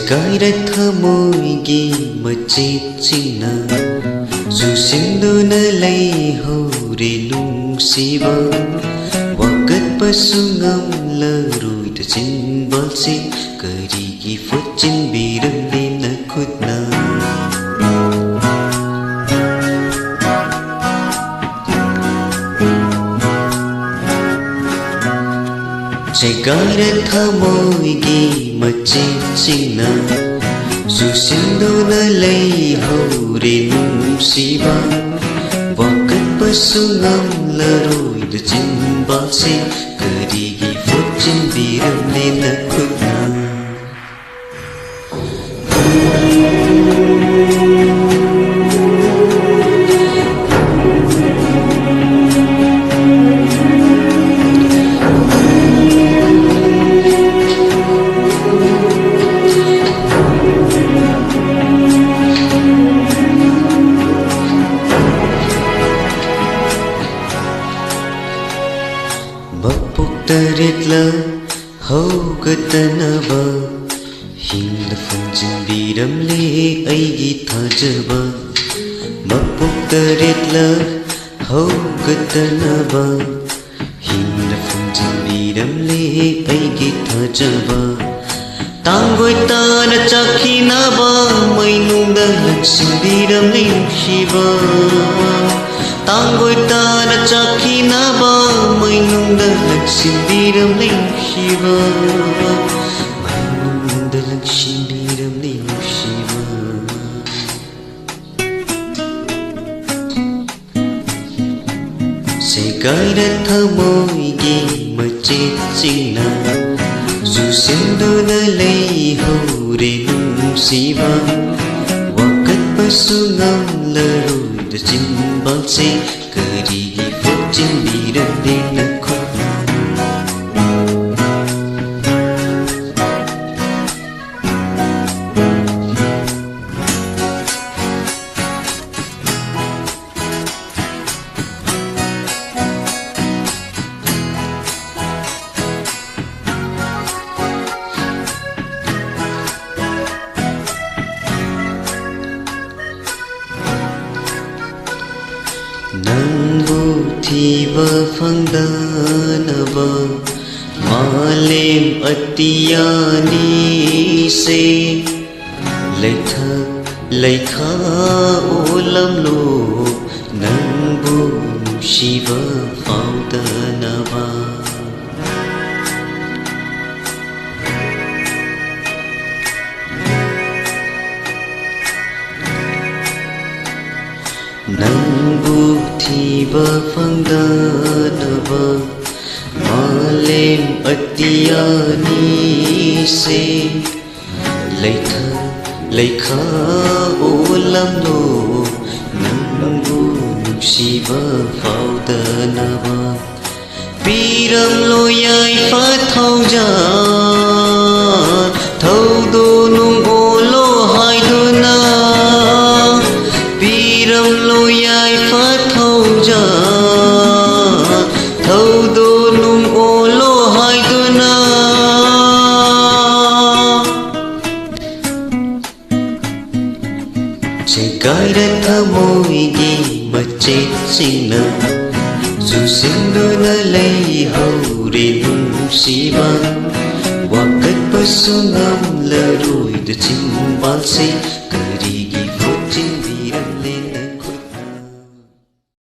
Segaira thamoigi machetchina susinduna lay hore nungsiba wakat pasungam larui da chinbalsi karigi fuchin biramli na khutna Segaira thamoigi machetchina susinduna lay hore nungsiba wakat pasungam larui da chinbalsi karigi fuchin biramli na khutna Taritla haugatanaba hinda funjin biramle aigi thajaba mapuk taritla haugatanaba hinda funjin biramle aigi thajaba tangoi tana chakhinaba mainungda laksin biramle shiba Tangoi tana chakhinaba mainungda laksin biramle shiba mainungda laksin biramle shiba Segaira thamoigi machetchina susinduna lay hore nungsiba wakat pasungam larui da chinbalsi karigi fuchin biramli na khutna Nangbu thiba phangdanaba malem atiyani se leikha olam lo nangbu shiva phangdanaba Nangbu thiba phangdanaba malem atiyani se leikha olam lo nangbu shiva phangdanaba piram lo yai pha thaujan thaudo nung olo haiduna Piram lo yai pha thaujan thaudo nung olo haiduna Segaira thamoigi machetchina susinduna lay hore nungsiba wakat pasungam larui da chinbalsi